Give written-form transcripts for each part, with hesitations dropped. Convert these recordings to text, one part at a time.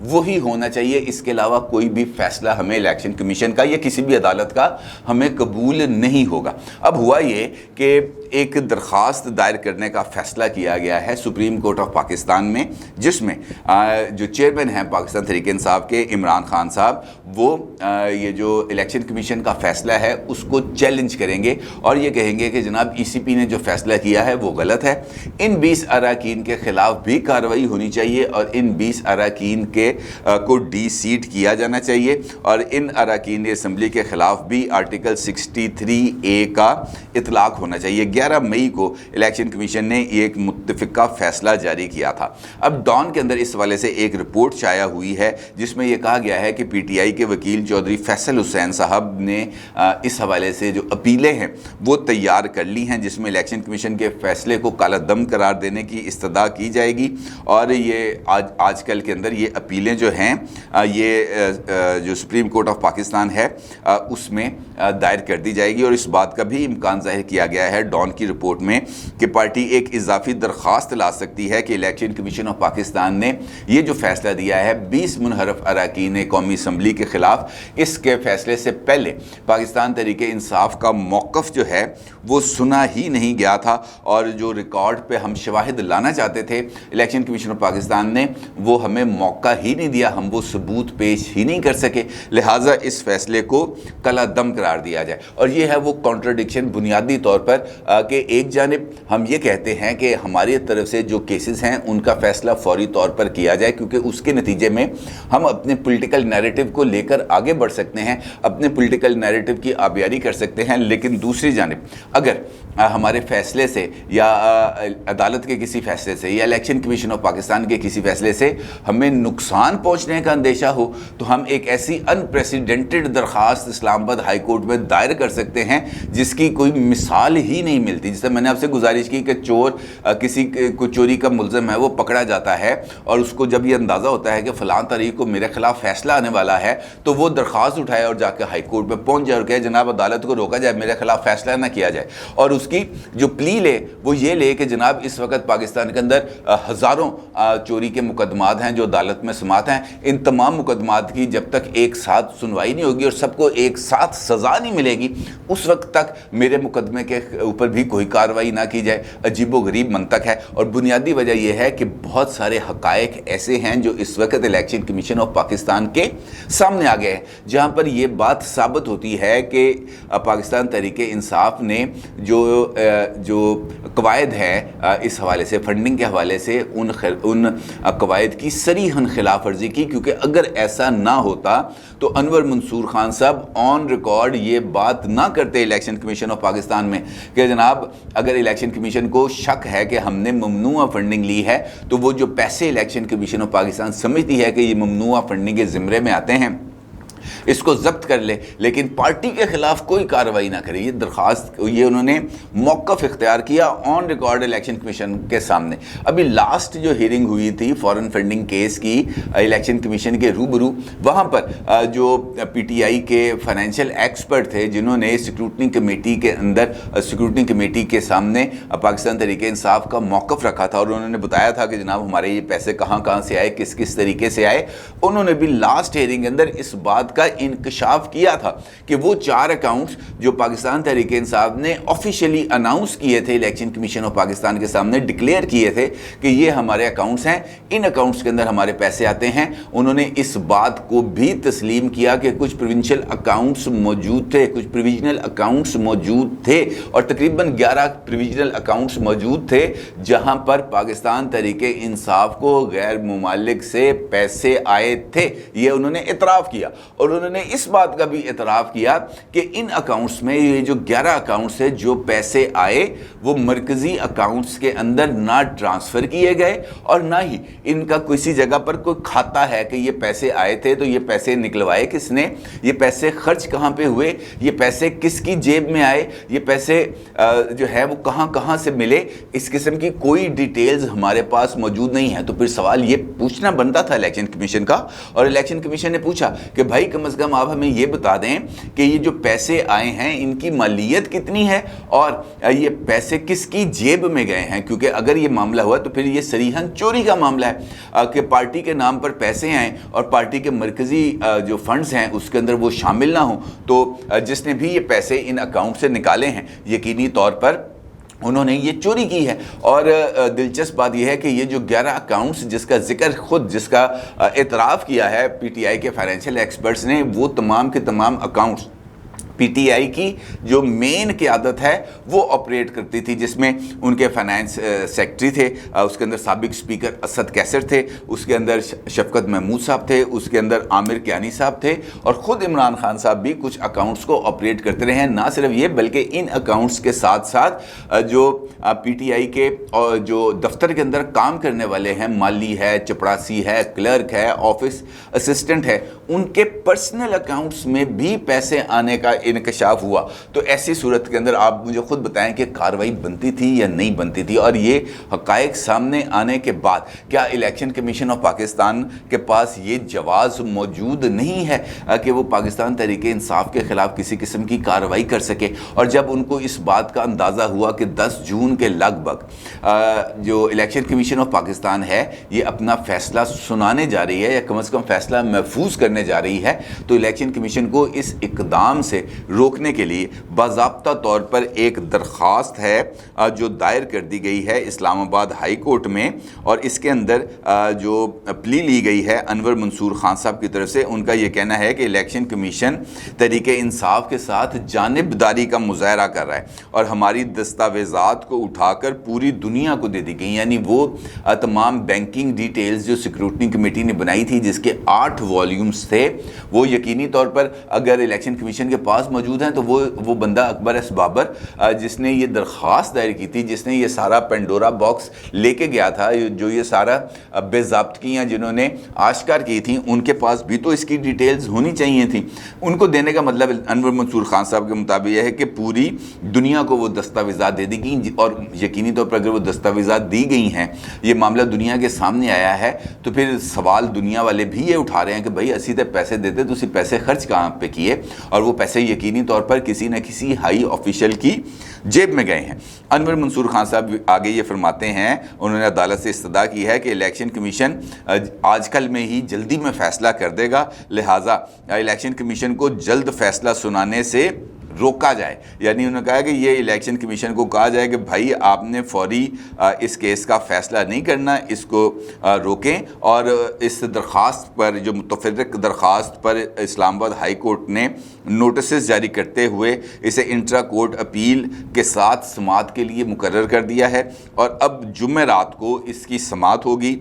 وہی ہونا چاہیے، اس کے علاوہ کوئی بھی فیصلہ ہمیں الیکشن کمیشن کا یا کسی بھی عدالت کا ہمیں قبول نہیں ہوگا۔ اب ہوا یہ کہ ایک درخواست دائر کرنے کا فیصلہ کیا گیا ہے سپریم کورٹ آف پاکستان میں، جس میں جو چیئرمین ہیں پاکستان تحریک انصاف کے عمران خان صاحب، وہ یہ جو الیکشن کمیشن کا فیصلہ ہے اس کو چیلنج کریں گے اور یہ کہیں گے کہ جناب ای سی پی نے جو فیصلہ کیا ہے وہ غلط ہے، ان 20 اراکین کے خلاف بھی کارروائی ہونی چاہیے اور ان 20 اراکین کو ڈی سیٹ کیا جانا چاہیے اور ان اراکین اسمبلی کے خلاف بھی آرٹیکل 63A کا اطلاق ہونا چاہیے۔ 11 مئی کو الیکشن کمیشن نے ایک متفقہ فیصلہ جاری کیا تھا۔ اب ڈان کے اندر اس حوالے سے ایک رپورٹ شائع ہوئی ہے جس میں یہ کہا گیا ہے کہ پی ٹی آئی کے وکیل چودھری فیصل حسین صاحب نے اس حوالے سے جو اپیلیں ہیں وہ تیار کر لی ہیں، جس میں الیکشن کمیشن کے فیصلے کو کالا دم قرار دینے کی استدعا کی جائے گی اور یہ آج کل کے اندر یہ اپیلیں جو ہیں یہ جو سپریم کورٹ آف پاکستان ہے اس میں دائر کر دی جائے گی۔ اور اس بات کا بھی امکان ظاہر کیا گیا ہے ڈان کی رپورٹ میں کہ پارٹی ایک اضافی درخواست لا سکتی ہے کہ الیکشن کمیشن آف پاکستان نے یہ جو فیصلہ دیا ہے 20 منحرف اراکین قومی اسمبلی کے خلاف، اس کے فیصلے سے پہلے پاکستان تحریک انصاف کا موقف جو ہے وہ سنا ہی نہیں گیا تھا اور جو ریکارڈ پہ ہم شواہد لانا چاہتے تھے الیکشن کمیشن آف پاکستان نے وہ ہمیں موقع ہی نہیں دیا، ہم وہ ثبوت پیش ہی نہیں کر سکے، لہٰذا اس فیصلے کو کلا دم قرار دیا جائے۔ اور یہ ہے وہ کانٹرڈکشن بنیادی طور پر کہ ایک جانب ہم یہ کہتے ہیں کہ ہماری طرف سے جو کیسز ہیں ان کا فیصلہ فوری طور پر کیا جائے کیونکہ اس کے نتیجے میں ہم اپنے پولیٹیکل نیریٹو کو لے کر آگے بڑھ سکتے ہیں، اپنے پولیٹیکل نیریٹو کی آبیاری کر سکتے ہیں، لیکن دوسری جانب اگر ہمارے فیصلے سے یا عدالت کے کسی فیصلے سے یا الیکشن کمیشن آف پاکستان کے کسی فیصلے سے ہمیں نقصان پہنچنے کا اندیشہ ہو تو ہم ایک ایسی انپریسیڈنٹڈ درخواست اسلام آباد ہائی کورٹ میں دائر کر سکتے ہیں جس کی کوئی مثال ہی نہیں ملتی۔ جس سے میں نے آپ سے گزارش کی کہ چور کسی کو چوری کا ملزم ہے وہ پکڑا جاتا ہے اور اس کو جب یہ اندازہ ہوتا ہے کہ فلاں تاریخ کو میرے خلاف فیصلہ آنے والا ہے تو وہ درخواست اٹھائے اور جا کے ہائی کورٹ میں پہنچ جائے اور کہے جناب عدالت کو روکا جائے، میرے خلاف فیصلہ نہ کیا جائے، اور اس کی جو پلی لے وہ یہ لے کہ جناب اس وقت پاکستان کے اندر ہزاروں چوری کے مقدمات ہیں جو عدالت میں سماعت ہیں، ان تمام مقدمات کی جب تک ایک ساتھ سنوائی نہیں ہوگی اور سب کو ایک ساتھ سزا نہیں ملے گی اس وقت تک میرے مقدمے کے اوپر بھی کوئی کارروائی نہ کی جائے۔ عجیب و غریب منطق ہے اور بنیادی وجہ یہ ہے کہ بہت سارے حقائق ایسے ہیں جو اس وقت الیکشن کمیشن آف پاکستان کے سامنے آ گئے ہیں جہاں پر یہ بات ثابت ہوتی ہے کہ پاکستان تحریک انصاف نے جو قواعد ہے اس حوالے سے فنڈنگ کے حوالے سے ان قواعد کی صریحاً خلاف ورزی کی، کیونکہ اگر ایسا نہ ہوتا تو انور منصور خان صاحب آن ریکارڈ یہ بات نہ کرتے الیکشن کمیشن آف پاکستان میں کہ جناب اگر الیکشن کمیشن کو شک ہے کہ ہم نے ممنوعہ فنڈنگ لی ہے تو وہ جو پیسے الیکشن کمیشن آف پاکستان سمجھتی ہے کہ یہ ممنوعہ فنڈنگ کے زمرے میں آتے ہیں اس کو ضبط کر لے، لیکن پارٹی کے خلاف کوئی کارروائی نہ کرے۔ یہ درخواست یہ انہوں نے موقف اختیار کیا آن ریکارڈ الیکشن کمیشن کے سامنے۔ ابھی لاسٹ جو ہیئرنگ ہوئی تھی فورن فنڈنگ کیس کی الیکشن کمیشن کے روبرو، وہاں پر جو پی ٹی آئی کے فائنینشیل ایکسپرٹ تھے جنہوں نے اسکروٹنی کمیٹی کے اندر اسکروٹنی کمیٹی کے سامنے پاکستان تحریک انصاف کا موقف رکھا تھا اور انہوں نے بتایا تھا کہ جناب ہمارے یہ پیسے کہاں کہاں سے آئے، کس کس طریقے سے آئے، انہوں نے بھی لاسٹ ہیئرنگ کے اندر اس بات کا انکشاف کیا تھا کہ وہ 4 اکاؤنٹس جو پاکستان تحریک انصاف نے آفیشیلی اناؤنس کیے تھے الیکشن کمیشن آف پاکستان کے سامنے ڈکلیئر کیے تھے کہ یہ ہمارے اکاؤنٹس ہیں، ان اکاؤنٹس کے اندر ہمارے پیسے آتے ہیں، انہوں نے اس بات کو بھی تسلیم کیا کہ کچھ پروونشل اکاؤنٹس موجود تھے، کچھ پروویژنل اکاؤنٹس موجود تھے اور تقریباً 11 پروویژنل اکاؤنٹس موجود تھے جہاں پر پاکستان تحریک انصاف کو غیر ممالک سے پیسے آئے تھے۔ یہ انہوں نے اعتراف کیا اور انہوں نے اس بات کا بھی اعتراف کیا کہ ان اکاؤنٹس میں یہ جو 11 اکاؤنٹس ہیں جو پیسے آئے وہ مرکزی اکاؤنٹس کے اندر نہ ٹرانسفر کیے گئے اور نہ ہی ان کا کسی جگہ پر کوئی کھاتا ہے کہ یہ پیسے آئے تھے تو یہ پیسے نکلوائے کس نے، یہ پیسے خرچ کہاں پہ ہوئے، یہ پیسے کس کی جیب میں آئے، یہ پیسے جو ہے وہ کہاں کہاں سے ملے، اس قسم کی کوئی ڈیٹیلز ہمارے پاس موجود نہیں ہے۔ تو پھر سوال یہ پوچھنا بنتا تھا الیکشن کمیشن کا، اور الیکشن کمیشن نے پوچھا کہ بھائی بھائی کم از کم آپ ہمیں یہ بتا دیں کہ یہ جو پیسے آئے ہیں ان کی مالیت کتنی ہے اور یہ پیسے کس کی جیب میں گئے ہیں، کیونکہ اگر یہ معاملہ ہوا تو پھر یہ صریحاً چوری کا معاملہ ہے کہ پارٹی کے نام پر پیسے آئیں اور پارٹی کے مرکزی جو فنڈز ہیں اس کے اندر وہ شامل نہ ہوں، تو جس نے بھی یہ پیسے ان اکاؤنٹ سے نکالے ہیں یقینی طور پر انہوں نے یہ چوری کی ہے۔ اور دلچسپ بات یہ ہے کہ یہ جو 11 اکاؤنٹس جس کا ذکر جس کا اعتراف کیا ہے پی ٹی آئی کے فائنینشیل ایکسپرٹس نے، وہ تمام کے تمام اکاؤنٹس پی ٹی آئی کی جو مین قیادت ہے وہ آپریٹ کرتی تھی، جس میں ان کے فائنانس سیکٹری تھے، اس کے اندر سابق سپیکر اسد کیسر تھے، اس کے اندر شفقت محمود صاحب تھے، اس کے اندر عامر کیانی صاحب تھے، اور خود عمران خان صاحب بھی کچھ اکاؤنٹس کو آپریٹ کرتے رہے ہیں۔ نہ صرف یہ بلکہ ان اکاؤنٹس کے ساتھ ساتھ جو پی ٹی آئی کے جو دفتر کے اندر کام کرنے والے ہیں، مالی ہے، چپڑاسی ہے، کلرک ہے، آفس اسسٹنٹ ہے، ان کے پرسنل اکاؤنٹس میں بھی پیسے آنے کا انکشاف ہوا۔ تو ایسی صورت کے اندر آپ مجھے خود بتائیں کہ کارروائی بنتی تھی یا نہیں بنتی تھی، اور یہ حقائق سامنے آنے کے بعد کیا الیکشن کمیشن آف پاکستان کے پاس یہ جواز موجود نہیں ہے کہ وہ پاکستان تحریک انصاف کے خلاف کسی قسم کی کارروائی کر سکے؟ اور جب ان کو اس بات کا اندازہ ہوا کہ 10 جون کے لگ بھگ جو الیکشن کمیشن آف پاکستان ہے یہ اپنا فیصلہ سنانے جا رہی ہے یا کم از کم فیصلہ محفوظ کرنے جا رہی ہے، تو الیکشن کمیشن کو اس اقدام سے روکنے کے لیے باضابطہ طور پر ایک درخواست ہے جو دائر کر دی گئی ہے اسلام آباد ہائی کورٹ میں، اور اس کے اندر جو پلی لی گئی ہے انور منصور خان صاحب کی طرف سے، ان کا یہ کہنا ہے کہ الیکشن کمیشن تحریک انصاف کے ساتھ جانبداری کا مظاہرہ کر رہا ہے اور ہماری دستاویزات کو اٹھا کر پوری دنیا کو دے دی گئی، یعنی وہ تمام بینکنگ ڈیٹیلز جو سیکیورٹی کمیٹی نے بنائی تھی جس کے 8 والیومز تھے، وہ یقینی طور پر اگر الیکشن کمیشن کے پاس موجود ہیں تو وہ بندہ اکبر ایس بابر جس نے یہ درخواست دائر کی تھی، جس نے یہ سارا پینڈورا باکس لے کے گیا تھا، جو یہ سارا بے ضابطگیاں جنہوں نے آشکار کی تھیں، ان کے پاس بھی تو اس کی ڈیٹیلز ہونی چاہیے تھیں۔ ان کو دینے کا مطلب انور منصور خان صاحب کے مطابق یہ ہے کہ پوری دنیا کو وہ دستاویزات دے دی گئی، اور یقینی طور پر اگر وہ دستاویزات دی گئی ہیں، یہ معاملہ دنیا کے سامنے آیا ہے، تو پھر سوال دنیا والے بھی یہ اٹھا رہے ہیں کہ بھائی اسی تے پیسے دیتے تو اسی پیسے خرچ کہاں پہ کیے، اور وہ پیسے یقینی طور پر کسی نہ کسی ہائی آفیشل کی جیب میں گئے ہیں۔ انور منصور خان صاحب آگے یہ فرماتے ہیں، انہوں نے عدالت سے استدعا کی ہے کہ الیکشن کمیشن آج کل میں ہی جلدی میں فیصلہ کر دے گا، لہٰذا الیکشن کمیشن کو جلد فیصلہ سنانے سے روکا جائے، یعنی انہوں نے کہا کہ یہ الیکشن کمیشن کو کہا جائے کہ بھائی آپ نے فوری اس کیس کا فیصلہ نہیں کرنا، اس کو روکیں، اور اس درخواست پر جو متفرق درخواست پر اسلام آباد ہائی کورٹ نے نوٹسز جاری کرتے ہوئے اسے انٹرا کورٹ اپیل کے ساتھ سماعت کے لیے مقرر کر دیا ہے، اور اب جمعرات کو اس کی سماعت ہوگی۔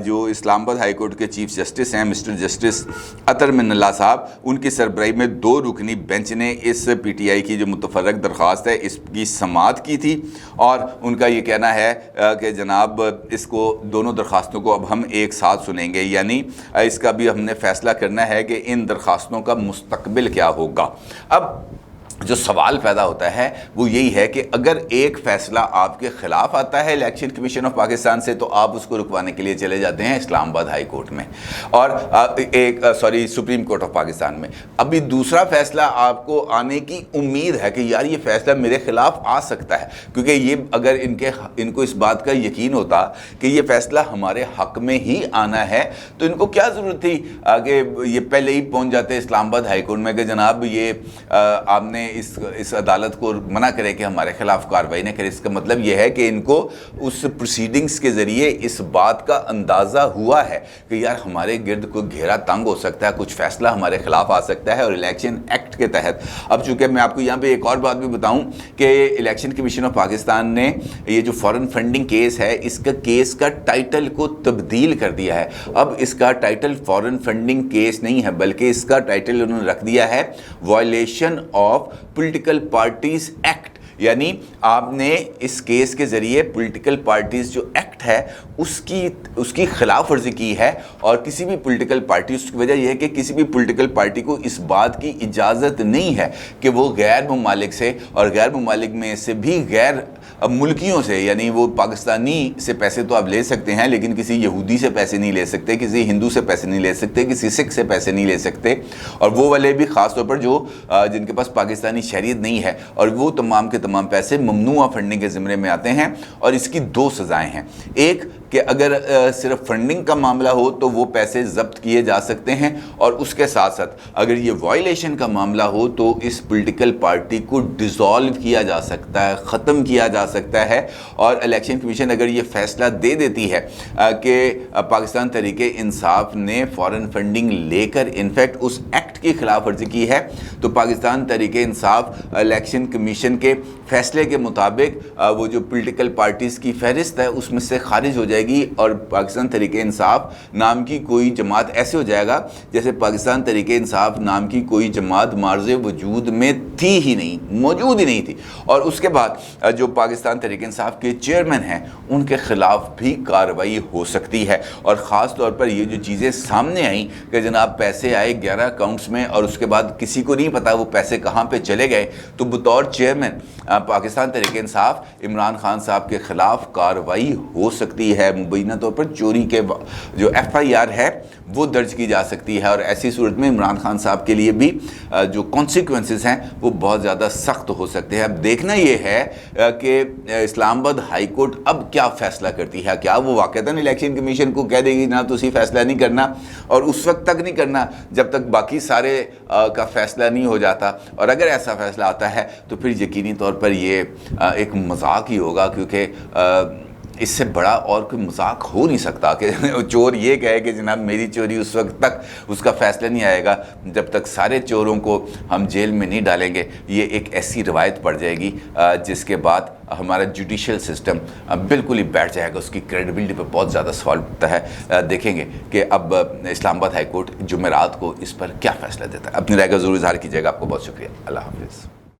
جو اسلام آباد ہائی کورٹ کے چیف جسٹس ہیں مسٹر جسٹس عطر من اللہ صاحب، ان کی سربراہی میں 2 رکنی بینچ نے اس پی ٹی آئی کی جو متفرق درخواست ہے اس کی سماعت کی تھی، اور ان کا یہ کہنا ہے کہ جناب اس کو دونوں درخواستوں کو اب ہم ایک ساتھ سنیں گے، یعنی اس کا بھی ہم نے فیصلہ کرنا ہے کہ ان درخواستوں کا مستقبل کیا ہوگا۔ اب جو سوال پیدا ہوتا ہے وہ یہی ہے کہ اگر ایک فیصلہ آپ کے خلاف آتا ہے الیکشن کمیشن آف پاکستان سے تو آپ اس کو رکوانے کے لیے چلے جاتے ہیں اسلام آباد ہائی کورٹ میں، اور سپریم کورٹ آف پاکستان میں۔ ابھی دوسرا فیصلہ آپ کو آنے کی امید ہے کہ یار یہ فیصلہ میرے خلاف آ سکتا ہے، کیونکہ یہ اگر ان کو اس بات کا یقین ہوتا کہ یہ فیصلہ ہمارے حق میں ہی آنا ہے تو ان کو کیا ضرورت تھی کہ یہ پہلے ہی پہنچ جاتے اسلام آباد ہائی کورٹ میں کہ جناب یہ آپ نے اس عدالت کو منع کرے کہ ہمارے خلاف کارروائی نہ کرے۔ اس کا مطلب یہ ہے کہ ان کو اس پروسیڈنگز کے ذریعے اس بات کا اندازہ ہوا ہے کہ یار ہمارے گرد کوئی گھیرا تنگ ہو سکتا ہے، کچھ فیصلہ ہمارے خلاف آ سکتا ہے، اور الیکشن ایکٹ کے تحت اب چونکہ میں آپ کو یہاں پہ ایک اور بات بھی بتاؤں کہ الیکشن کمیشن آف پاکستان نے یہ جو فورن فنڈنگ کیس ہے اس کا کیس کا ٹائٹل کو تبدیل کر دیا ہے۔ اب اس کا ٹائٹل فورن فنڈنگ کیس نہیں ہے بلکہ اس کا ٹائٹل انہوں نے رکھ دیا ہے violation of political parties act, یعنی آپ نے اس کیس کے ذریعے پولیٹیکل پارٹیز جو ایکٹ ہے اس کی خلاف ورزی کی ہے، اور کسی بھی پولیٹیکل پارٹی، اس کی وجہ یہ ہے کہ کسی بھی پولیٹیکل پارٹی کو اس بات کی اجازت نہیں ہے کہ وہ غیر ممالک سے، اور غیر ممالک میں سے بھی غیر ملکیوں سے، یعنی وہ پاکستانی سے پیسے تو آپ لے سکتے ہیں لیکن کسی یہودی سے پیسے نہیں لے سکتے، کسی ہندو سے پیسے نہیں لے سکتے، کسی سکھ سے پیسے نہیں لے سکتے، اور وہ والے بھی خاص طور پر جو جن کے پاس پاکستانی شہریت نہیں ہے، اور وہ تمام کے تمام پیسے ممنوعہ فنڈنگ کے زمرے میں آتے ہیں، اور اس کی دو سزائیں ہیں۔ ایک کہ اگر صرف فنڈنگ کا معاملہ ہو تو وہ پیسے ضبط کیے جا سکتے ہیں، اور اس کے ساتھ ساتھ اگر یہ وائلیشن کا معاملہ ہو تو اس پولیٹیکل پارٹی کو ڈیزالو کیا جا سکتا ہے، ختم کیا جا سکتا ہے، اور الیکشن کمیشن اگر یہ فیصلہ دے دیتی ہے کہ پاکستان تحریک انصاف نے فارن فنڈنگ لے کر انفیکٹ اس ایکٹ کی خلاف ورزی کی ہے، تو پاکستان تحریک انصاف الیکشن کمیشن کے فیصلے کے مطابق وہ جو پولیٹیکل پارٹیز کی فہرست ہے اس میں سے خارج ہو جائے گی، اور پاکستان تحریک انصاف نام کی کوئی جماعت ایسے ہو جائے گا جیسے پاکستان تحریک انصاف نام کی کوئی جماعت مارز وجود میں تھی ہی نہیں، موجود ہی نہیں تھی۔ اور اس کے بعد جو پاکستان تحریک انصاف کے چیئرمین ہیں ان کے خلاف بھی کارروائی ہو سکتی ہے، اور خاص طور پر یہ جو چیزیں سامنے آئیں کہ جناب پیسے آئے 11 اکاؤنٹس میں اور اس کے بعد کسی کو نہیں پتا وہ پیسے کہاں پہ چلے گئے، تو بطور چیئرمین پاکستان تحریک انصاف عمران خان صاحب کے خلاف کارروائی ہو سکتی ہے، مبینہ طور پر چوری کے جو FIR ہے وہ درج کی جا سکتی ہے، اور ایسی صورت میں عمران خان صاحب کے لیے بھی جو کانسیکوینسز ہیں وہ بہت زیادہ سخت ہو سکتے ہیں۔ اب دیکھنا یہ ہے کہ اسلام آباد ہائی کورٹ اب کیا فیصلہ کرتی ہے، کیا وہ واقعتاً الیکشن کمیشن کو کہہ دے گی نہ تسی فیصلہ نہیں کرنا، اور اس وقت تک نہیں کرنا جب تک باقی سارے کا فیصلہ نہیں ہو جاتا، اور اگر ایسا فیصلہ آتا ہے تو پھر یقینی طور پر یہ ایک مذاق ہی ہوگا، کیونکہ اس سے بڑا اور کوئی مذاق ہو نہیں سکتا کہ چور یہ کہے کہ جناب میری چوری اس وقت تک اس کا فیصلہ نہیں آئے گا جب تک سارے چوروں کو ہم جیل میں نہیں ڈالیں گے۔ یہ ایک ایسی روایت پڑ جائے گی جس کے بعد ہمارا جوڈیشل سسٹم بالکل ہی بیٹھ جائے گا، اس کی کریڈیبلٹی پہ بہت زیادہ سوال اٹھتا ہے۔ دیکھیں گے کہ اب اسلام آباد ہائی کورٹ جمعرات کو اس پر کیا فیصلہ دیتا ہے۔ اپنی رائے کا ضرور اظہار کیجیے گا۔ آپ کو بہت شکریہ۔ اللہ حافظ۔